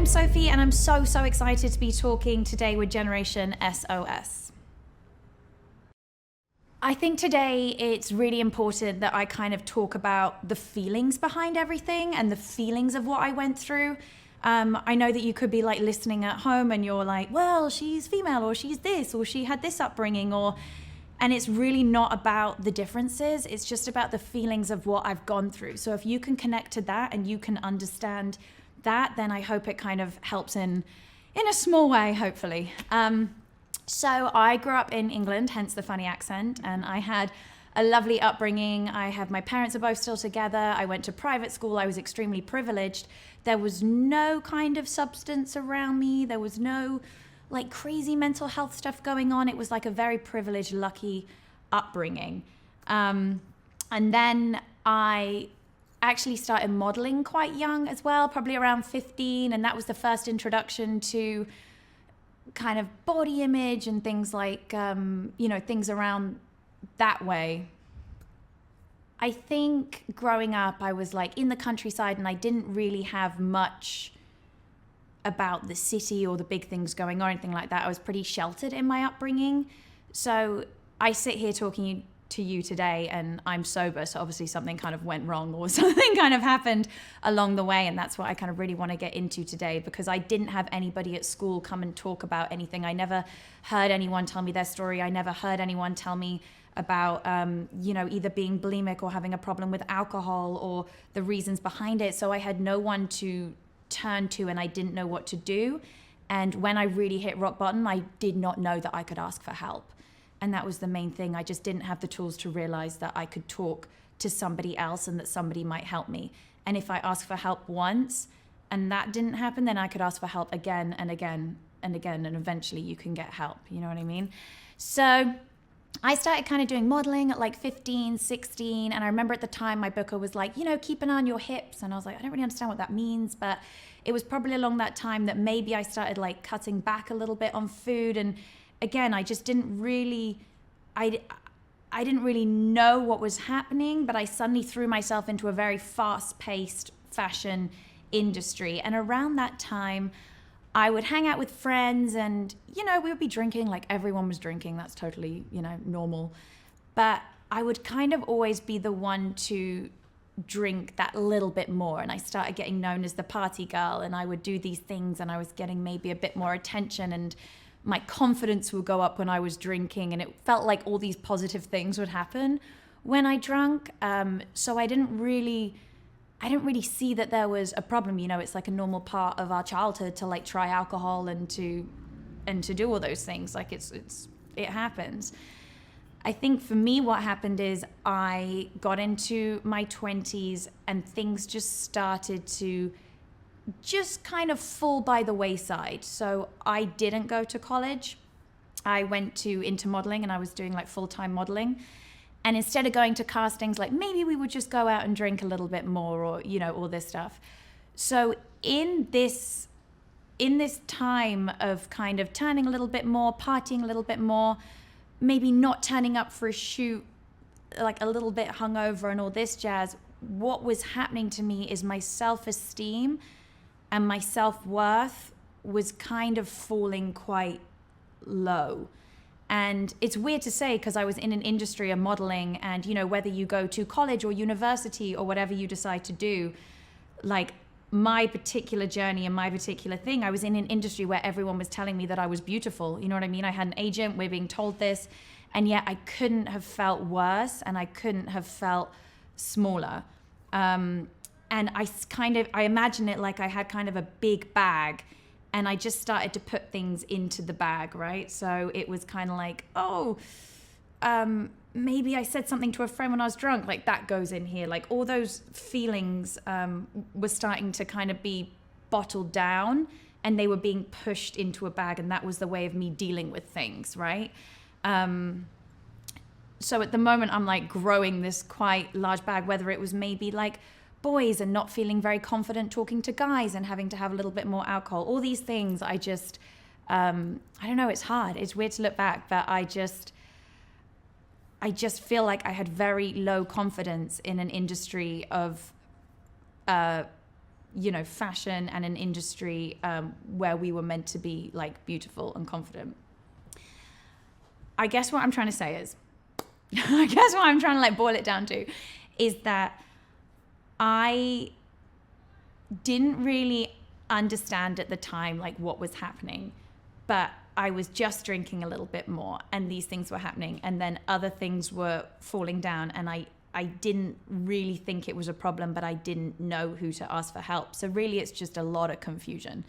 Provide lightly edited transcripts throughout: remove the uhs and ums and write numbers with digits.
I'm Sophie, and I'm so excited to be talking today with Generation SOS. I think today it's really important that I kind of talk about the feelings behind everything and the feelings of what I went through. I know that you could be like listening at home and you're like, well, she's female, or she's this, or she had this upbringing, and it's really not about the differences. It's just about the feelings of what I've gone through. So if you can connect to that and you can understand that, then I hope it kind of helps in a small way, hopefully. So I grew up in England, hence the funny accent, and I had a lovely upbringing. My parents are both still together. I went to private school. I was extremely privileged. There was no kind of substance around me. There was no like crazy mental health stuff going on. It was like a very privileged, lucky upbringing. And then I actually started modeling quite young as well, probably around 15. And that was the first introduction to kind of body image and things like, things around that way. I think growing up, I was like in the countryside and I didn't really have much about the city or the big things going on or anything like that. I was pretty sheltered in my upbringing. So I sit here talking to you today and I'm sober, so obviously something kind of went wrong or something kind of happened along the way, and that's what I kind of really want to get into today, because I didn't have anybody at school come and talk about anything. I never heard anyone tell me their story. I never heard anyone tell me about either being bulimic or having a problem with alcohol or the reasons behind it. So I had no one to turn to and I didn't know what to do. And when I really hit rock bottom, I did not know that I could ask for help. And that was the main thing. I just didn't have the tools to realize that I could talk to somebody else and that somebody might help me. And if I asked for help once and that didn't happen, then I could ask for help again and again and again, and eventually you can get help. You know what I mean? So I started kind of doing modeling at like 15, 16. And I remember at the time my booker was like, keep an eye on your hips. And I was like, I don't really understand what that means. But it was probably along that time that maybe I started like cutting back a little bit on food. And again, I just didn't really, I didn't really know what was happening, but I suddenly threw myself into a very fast-paced fashion industry. And around that time, I would hang out with friends and, we would be drinking like everyone was drinking. That's totally, normal. But I would kind of always be the one to drink that little bit more. And I started getting known as the party girl, and I would do these things and I was getting maybe a bit more attention, and my confidence would go up when I was drinking, and it felt like all these positive things would happen when I drank. So I didn't really see that there was a problem. It's like a normal part of our childhood to like try alcohol and to do all those things. Like it happens. I think for me, what happened is I got into my 20s and things just started to just kind of fall by the wayside. So I didn't go to college. I went into modeling, and I was doing like full-time modeling. And instead of going to castings, like maybe we would just go out and drink a little bit more, or, all this stuff. So in this time of kind of turning a little bit more, partying a little bit more, maybe not turning up for a shoot, like a little bit hungover and all this jazz, what was happening to me is my self-esteem and my self-worth was kind of falling quite low. And it's weird to say, because I was in an industry of modeling, and whether you go to college or university or whatever you decide to do, like my particular journey and my particular thing, I was in an industry where everyone was telling me that I was beautiful. You know what I mean? I had an agent, we're being told this, and yet I couldn't have felt worse and I couldn't have felt smaller. And I imagine it like I had kind of a big bag, and I just started to put things into the bag, right? So it was kind of like, maybe I said something to a friend when I was drunk, like that goes in here. Like all those feelings were starting to kind of be bottled down, and they were being pushed into a bag, and that was the way of me dealing with things, right? So at the moment, I'm like growing this quite large bag, whether it was maybe like boys and not feeling very confident talking to guys and having to have a little bit more alcohol. All these things, I don't know, it's hard. It's weird to look back, but I just feel like I had very low confidence in an industry of fashion and an industry where we were meant to be like beautiful and confident. I guess what I'm trying to say is, I guess what I'm trying to like boil it down to is that I didn't really understand at the time like what was happening, but I was just drinking a little bit more and these things were happening, and then other things were falling down, and I didn't really think it was a problem, but I didn't know who to ask for help. So really it's just a lot of confusion.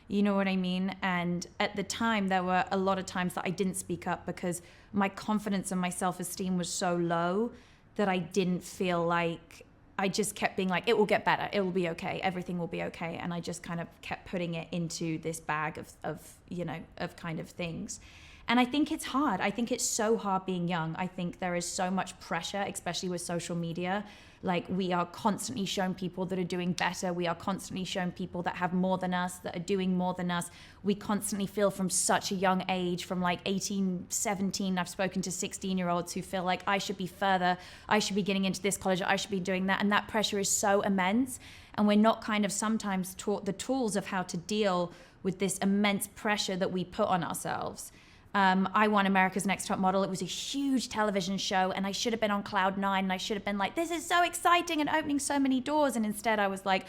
You know what I mean? And at the time, there were a lot of times that I didn't speak up because my confidence and my self-esteem was so low that I didn't feel like, I just kept being like, it will get better. It will be okay. Everything will be okay. And I just kind of kept putting it into this bag of kind of things. And I think it's hard. I think it's so hard being young. I think there is so much pressure, especially with social media. Like, we are constantly shown people that are doing better. We are constantly shown people that have more than us, that are doing more than us. We constantly feel from such a young age, from like 18, 17, I've spoken to 16-year-olds who feel like I should be further, I should be getting into this college, I should be doing that. And that pressure is so immense. And we're not kind of sometimes taught the tools of how to deal with this immense pressure that we put on ourselves. I won America's Next Top Model. It was a huge television show, and I should have been on cloud nine, and I should have been like, this is so exciting and opening so many doors. And instead I was like,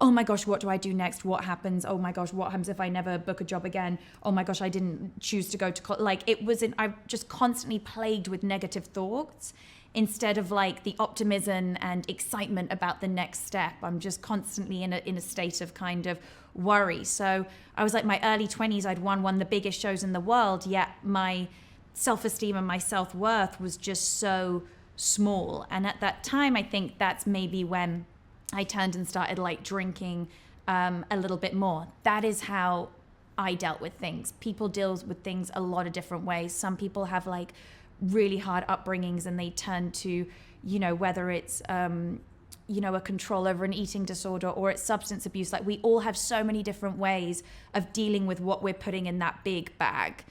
oh my gosh, what do I do next? What happens? Oh my gosh, what happens if I never book a job again? Oh my gosh, I didn't choose to go to like, it wasn't, I'm just constantly plagued with negative thoughts instead of like the optimism and excitement about the next step. I'm just constantly in a state of kind of worry. So I was like, my early 20s, I'd won one of the biggest shows in the world, yet my self-esteem and my self-worth was just so small. And at that time, I think that's maybe when I turned and started like drinking a little bit more. That is how I dealt with things. People deal with things a lot of different ways. Some people have like really hard upbringings and they turn to, whether it's a control over an eating disorder or it's substance abuse. Like, we all have so many different ways of dealing with what we're putting in that big bag.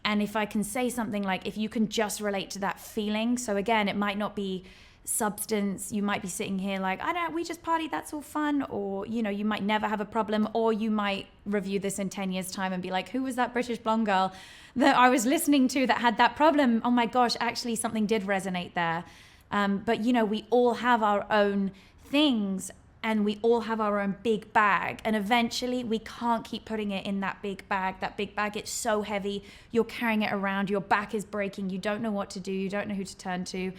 And if I can say something like, if you can just relate to that feeling, so again, it might not be substance, you might be sitting here like, we just party, that's all fun, or you might never have a problem, or you might review this in 10 years time and be like, who was that British blonde girl that I was listening to that had that problem? Oh my gosh, actually something did resonate there. But we all have our own things, and we all have our own big bag, and eventually we can't keep putting it in that big bag. It's so heavy, you're carrying it around, your back is breaking, you don't know what to do, you don't know who to turn to.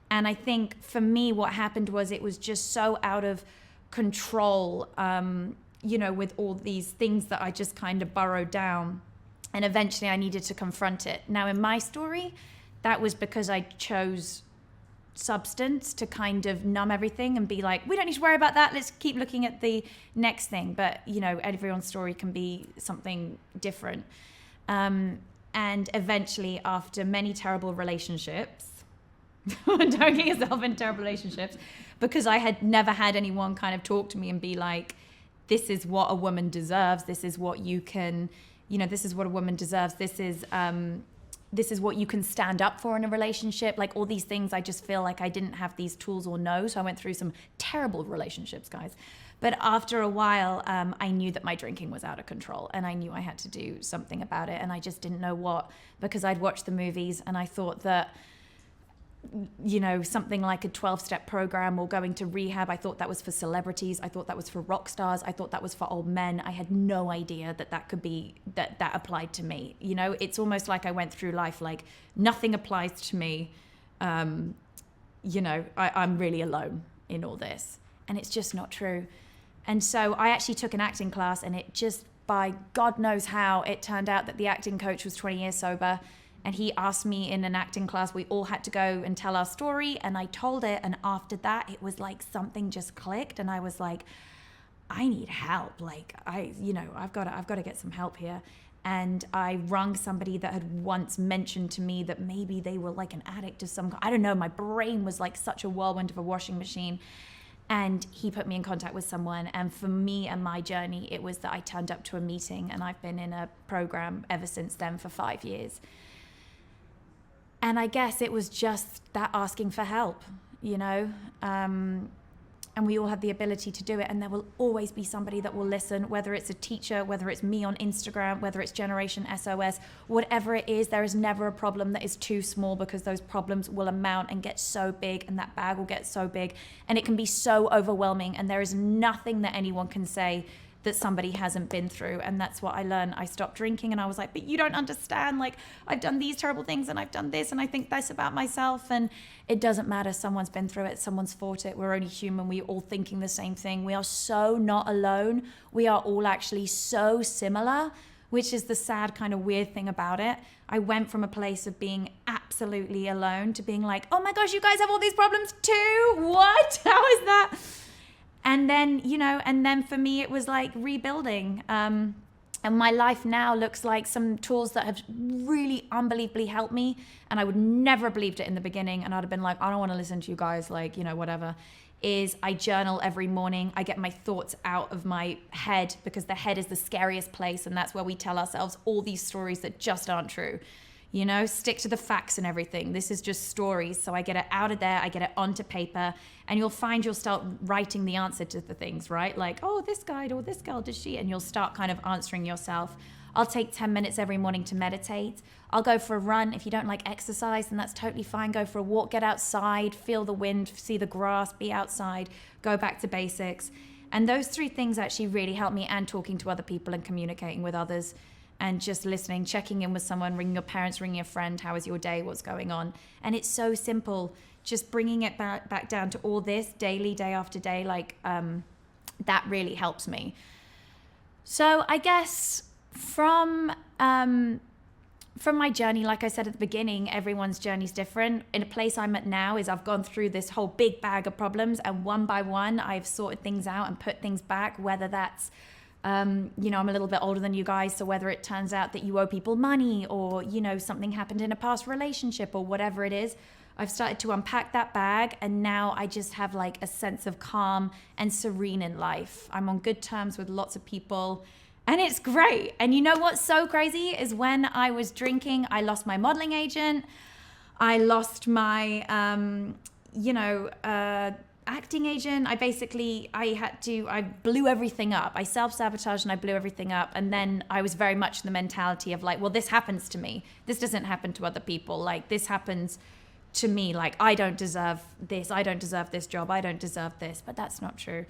And I think for me, what happened was it was just so out of control, with all these things that I just kind of burrowed down. And eventually I needed to confront it. Now, in my story, that was because I chose substance to kind of numb everything and be like, we don't need to worry about that. Let's keep looking at the next thing. But, everyone's story can be something different. And eventually, after many terrible relationships, don't get yourself in terrible relationships, because I had never had anyone kind of talk to me and be like, this is what a woman deserves. This is what you can, this is what a woman deserves. This is what you can stand up for in a relationship. Like, all these things, I just feel like I didn't have these tools or know. So I went through some terrible relationships, guys. But after a while, I knew that my drinking was out of control, and I knew I had to do something about it. And I just didn't know what, because I'd watched the movies and I thought that, something like a 12-step program or going to rehab, I thought that was for celebrities. I thought that was for rock stars. I thought that was for old men. I had no idea that could be, that applied to me. It's almost like I went through life like nothing applies to me. I'm really alone in all this. And it's just not true. And so I actually took an acting class, and it just, by God knows how, it turned out that the acting coach was 20 years sober. And he asked me in an acting class, we all had to go and tell our story. And I told it. And after that, it was like something just clicked. And I was like, I need help. Like, I've got to get some help here. And I rung somebody that had once mentioned to me that maybe they were like an addict of some kind. I don't know. My brain was like such a whirlwind of a washing machine. And he put me in contact with someone. And for me and my journey, it was that I turned up to a meeting, and I've been in a program ever since then for 5 years. And I guess it was just that asking for help, and we all have the ability to do it, and there will always be somebody that will listen, whether it's a teacher, whether it's me on Instagram, whether it's Generation SOS, whatever it is. There is never a problem that is too small, because those problems will amount and get so big, and that bag will get so big, and it can be so overwhelming, and there is nothing that anyone can say that somebody hasn't been through. And that's what I learned. I stopped drinking, and I was like, but you don't understand, like, I've done these terrible things, and I've done this, and I think this about myself. And it doesn't matter. Someone's been through it, someone's fought it. We're only human. We're all thinking the same thing. We are so not alone. We are all actually so similar, which is the sad kind of weird thing about it. I went from a place of being absolutely alone to being like, oh my gosh, you guys have all these problems too? What? How is that? And then, and then for me, it was like rebuilding. And my life now looks like some tools that have really unbelievably helped me. And I would never have believed it in the beginning. And I'd have been like, I don't want to listen to you guys, like, whatever. Is I journal every morning. I get my thoughts out of my head, because the head is the scariest place. And that's where we tell ourselves all these stories that just aren't true. Stick to the facts and everything. This is just stories. So I get it out of there. I get it onto paper, and you'll find you'll start writing the answer to the things, right? Like, oh, this guy or this girl, did she? And you'll start kind of answering yourself. I'll take 10 minutes every morning to meditate. I'll go for a run. If you don't like exercise, then that's totally fine. Go for a walk, get outside, feel the wind, see the grass, be outside, go back to basics. And those 3 things actually really help me, and talking to other people and communicating with others. And just listening, checking in with someone, ringing your parents, ringing a friend, how is your day, what's going on? And it's so simple, just bringing it back down to all this daily, day after day, like that really helps me. So I guess from my journey, like I said at the beginning, everyone's journey is different. In a place I'm at now is I've gone through this whole big bag of problems, and one by one, I've sorted things out and put things back, whether that's I'm a little bit older than you guys, so whether it turns out that you owe people money, or, something happened in a past relationship, or whatever it is, I've started to unpack that bag, and now I just have like a sense of calm and serene in life. I'm on good terms with lots of people, and it's great. And you know what's so crazy is when I was drinking, I lost my modeling agent. I lost my, acting agent. I blew everything up. I self-sabotaged and I blew everything up. And then I was very much in the mentality of like, well, this happens to me. This doesn't happen to other people. Like, this happens to me. Like, I don't deserve this. I don't deserve this job. I don't deserve this. But that's not true.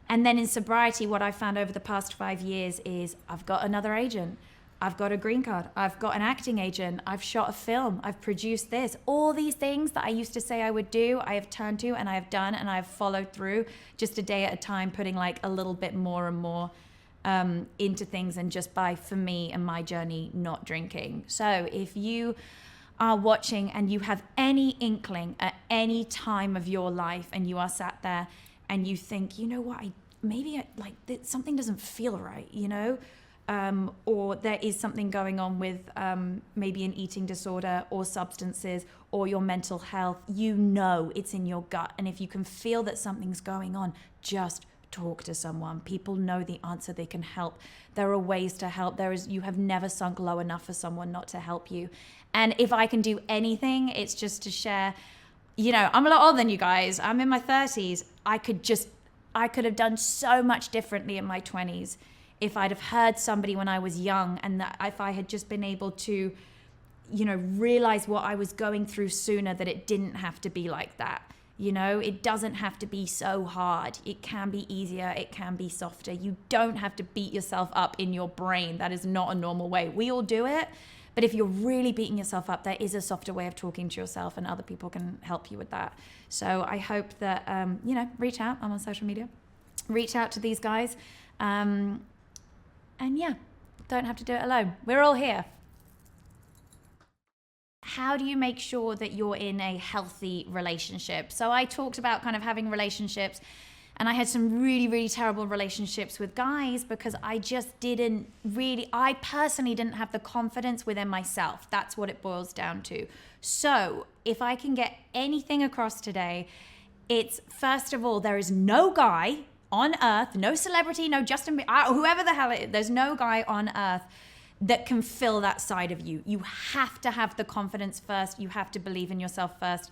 And then in sobriety, what I found over the past 5 years is I've got another agent. I've got a green card. I've got an acting agent. I've shot a film. I've produced this. All these things that I used to say I would do, I have turned to, and I have done, and I've followed through, just a day at a time, putting like a little bit more and more into things, and just by, for me and my journey, not drinking. So if you are watching and you have any inkling at any time of your life, and you are sat there and you think, you know what, something doesn't feel right, or there is something going on with maybe an eating disorder or substances or your mental health, it's in your gut. And if you can feel that something's going on, just talk to someone. People know the answer. They can help. There are ways to help. You have never sunk low enough for someone not to help you. And if I can do anything, it's just to share, I'm a lot older than you guys. I'm in my 30s. I could have done so much differently in my 20s. If I'd have heard somebody when I was young, and that if I had just been able to, realize what I was going through sooner, that it didn't have to be like that. It doesn't have to be so hard. It can be easier. It can be softer. You don't have to beat yourself up in your brain. That is not a normal way. We all do it. But if you're really beating yourself up, there is a softer way of talking to yourself, and other people can help you with that. So I hope that, reach out. I'm on social media. Reach out to these guys. And yeah, don't have to do it alone. We're all here. How do you make sure that you're in a healthy relationship? So I talked about kind of having relationships, and I had some really, really terrible relationships with guys, because I personally didn't have the confidence within myself. That's what it boils down to. So if I can get anything across today, it's, first of all, there is no guy on earth, no celebrity, no Justin Bieber, whoever the hell it is, there's no guy on earth that can fill that side of you. You have to have the confidence first. You have to believe in yourself first.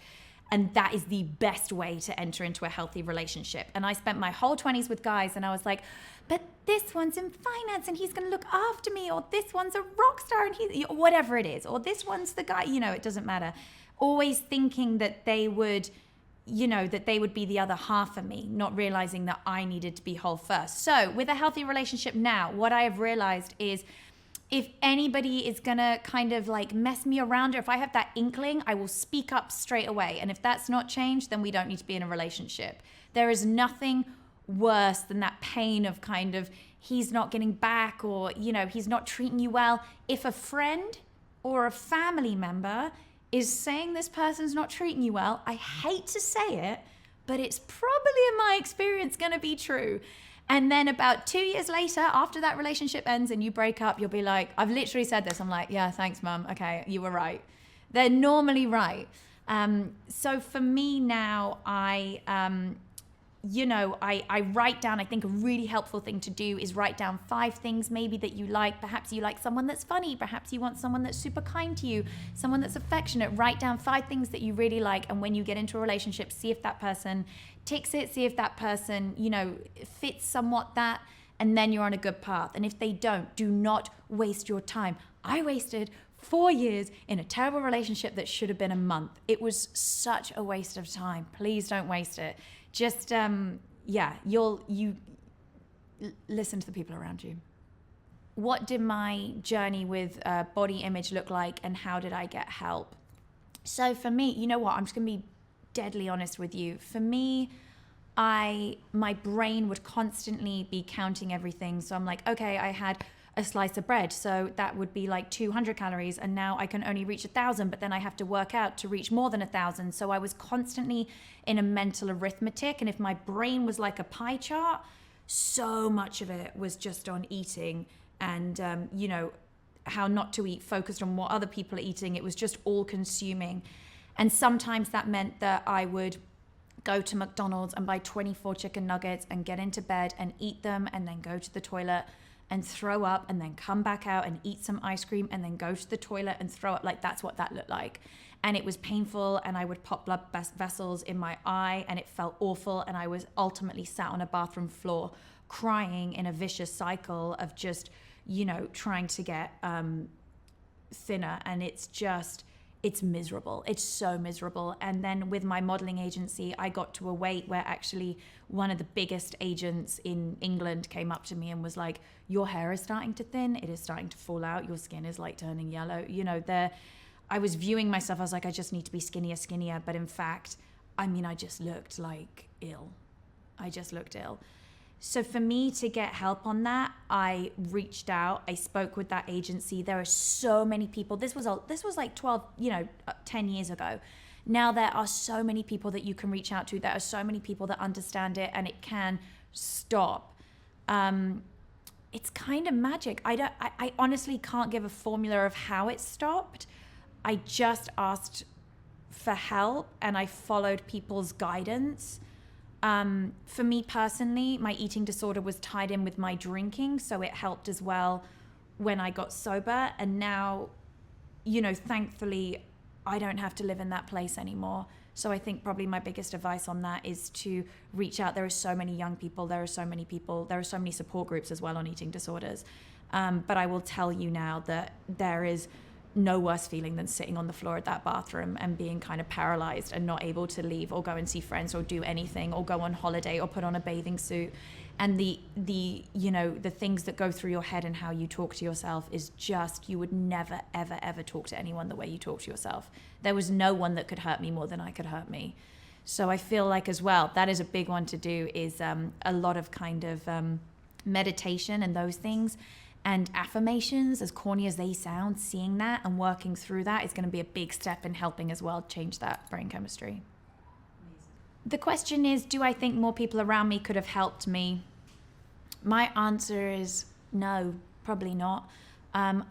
And that is the best way to enter into a healthy relationship. And I spent my whole 20s with guys and I was like, but this one's in finance and he's going to look after me, or this one's a rock star and he's whatever it is, or this one's the guy, it doesn't matter. Always thinking that they would, that they would be the other half of me, not realizing that I needed to be whole first. So with a healthy relationship now, what I have realized is if anybody is gonna kind of like mess me around, or if I have that inkling, I will speak up straight away. And if that's not changed, then we don't need to be in a relationship. There is nothing worse than that pain of kind of he's not getting back, or he's not treating you well. If a friend or a family member is saying this person's not treating you well, I hate to say it, but it's probably in my experience gonna be true. And then about 2 years later, after that relationship ends and you break up, you'll be like, I've literally said this, I'm like, yeah, thanks mum, okay, you were right. They're normally right. So for me now, I write down, I think a really helpful thing to do is write down 5 things maybe that you like. Perhaps you like someone that's funny. Perhaps you want someone that's super kind to you, someone that's affectionate. Write down 5 things that you really like. And when you get into a relationship, see if that person ticks it, see if that person, fits somewhat that, and then you're on a good path. And if they don't, do not waste your time. I wasted 4 years in a terrible relationship that should have been a month. It was such a waste of time. Please don't waste it. Just, you listen to the people around you. What did my journey with body image look like, and how did I get help? So for me, you know what? I'm just going to be deadly honest with you. For me, my brain would constantly be counting everything. So I'm like, okay, I had a slice of bread, so that would be like 200 calories, and now I can only reach 1,000, but then I have to work out to reach more than 1,000. So I was constantly in a mental arithmetic, and if my brain was like a pie chart, so much of it was just on eating and how not to eat, focused on what other people are eating. It was just all consuming. And sometimes that meant that I would go to McDonald's and buy 24 chicken nuggets and get into bed and eat them, and then go to the toilet and throw up, and then come back out and eat some ice cream, and then go to the toilet and throw up. Like, that's what that looked like. And it was painful, and I would pop blood vessels in my eye, and it felt awful. And I was ultimately sat on a bathroom floor crying in a vicious cycle of just, trying to get thinner. And it's miserable. It's so miserable. And then with my modeling agency, I got to a weight where actually one of the biggest agents in England came up to me and was like, your hair is starting to thin. It is starting to fall out. Your skin is like turning yellow. I was viewing myself, I was like, I just need to be skinnier. But in fact, I just looked like ill. I just looked ill. So for me to get help on that, I reached out. I spoke with that agency. There are so many people. This was like 10 years ago. Now there are so many people that you can reach out to. There are so many people that understand it, and it can stop. It's kind of magic. I honestly can't give a formula of how it stopped. I just asked for help and I followed people's guidance. For me personally, my eating disorder was tied in with my drinking, so it helped as well when I got sober. And now, thankfully, I don't have to live in that place anymore. So I think probably my biggest advice on that is to reach out. There are so many young people, there are so many support groups as well on eating disorders. But I will tell you now that there is no worse feeling than sitting on the floor at that bathroom and being kind of paralyzed and not able to leave or go and see friends or do anything or go on holiday or put on a bathing suit. And the things that go through your head and how you talk to yourself is just, you would never, ever, ever talk to anyone the way you talk to yourself. There was no one that could hurt me more than I could hurt me. So I feel like as well, that is a big one to do, is a lot of kind of meditation and those things. And affirmations, as corny as they sound, seeing that and working through that is going to be a big step in helping as well change that brain chemistry. Amazing. The question is, do I think more people around me could have helped me? My answer is no, probably not. I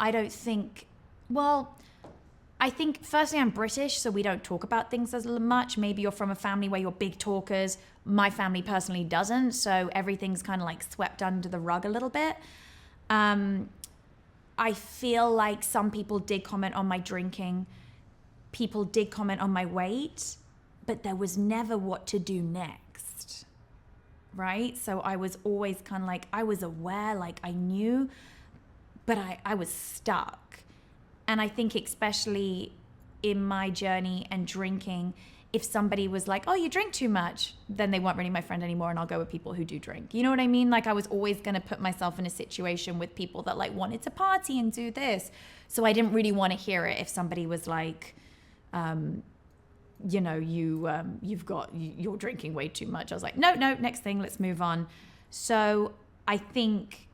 think firstly I'm British, so we don't talk about things as much. Maybe you're from a family where you're big talkers. My family personally doesn't, so everything's kind of like swept under the rug a little bit. I feel like some people did comment on my drinking. People did comment on my weight. but there was never what to do next, right? So I was always kind of like, I was aware, like I knew, but I was stuck. And I think especially in my journey and drinking, if somebody was like, oh, you drink too much, then they weren't really my friend anymore, and I'll go with people who do drink. You know what I mean? Like I was always going to put myself in a situation with people that like wanted to party and do this. So I didn't really want to hear it if somebody was like, you're drinking way too much. I was like, no, next thing, let's move on. So I think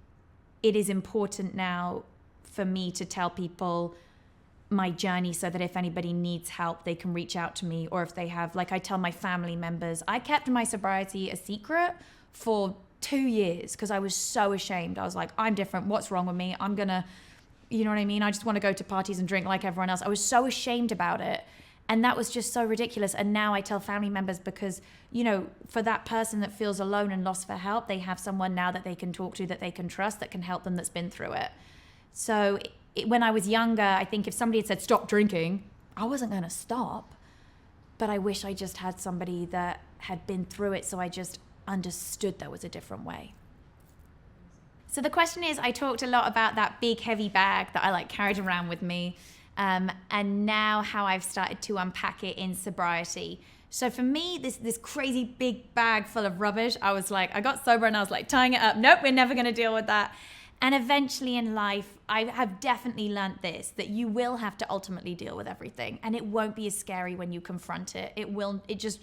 it is important now for me to tell people my journey so that if anybody needs help, they can reach out to me. Or if they have, like I tell my family members, I kept my sobriety a secret for 2 years because I was so ashamed. I was like, I'm different. What's wrong with me? I'm gonna, you know what I mean? I just want to go to parties and drink like everyone else. I was so ashamed about it. And that was just so ridiculous. And now I tell family members because, you know, for that person that feels alone and lost for help, they have someone now that they can talk to, that they can trust, that can help them, that's been through it. So when I was younger, I think if somebody had said, stop drinking, I wasn't going to stop. But I wish I just had somebody that had been through it so I just understood there was a different way. So the question is, I talked a lot about that big heavy bag that I like carried around with me. And now how I've started to unpack it in sobriety. So for me, this crazy big bag full of rubbish, I was like, I got sober and I was like tying it up. Nope, we're never going to deal with that. And eventually in life, I have definitely learnt this, that you will have to ultimately deal with everything. And it won't be as scary when you confront it. It just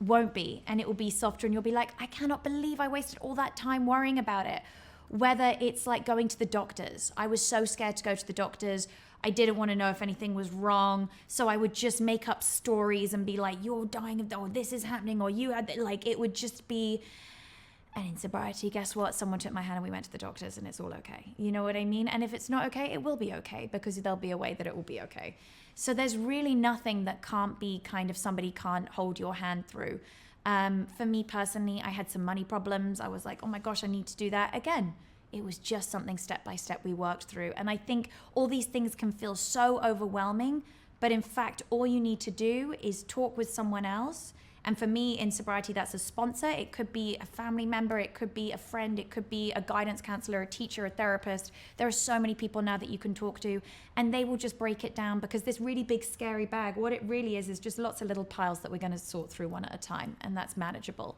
won't be. And it will be softer and you'll be like, I cannot believe I wasted all that time worrying about it. Whether it's like going to the doctors. I was so scared to go to the doctors. I didn't want to know if anything was wrong. So I would just make up stories and be like, you're dying of, oh, this is happening. Or you had, like, it would just be. And in sobriety, guess what? Someone took my hand and we went to the doctors and it's all okay. You know what I mean? And if it's not okay, it will be okay because there'll be a way that it will be okay. So there's really nothing that can't be kind of somebody can't hold your hand through. For me personally, I had some money problems. I was like, oh my gosh, I need to do that again. It was just something step by step we worked through. And I think all these things can feel so overwhelming, but in fact, all you need to do is talk with someone else. And for me in sobriety, that's a sponsor. It could be a family member. It could be a friend. It could be a guidance counselor, a teacher, a therapist. There are so many people now that you can talk to, and they will just break it down, because this really big, scary bag, what it really is just lots of little piles that we're going to sort through one at a time, and that's manageable.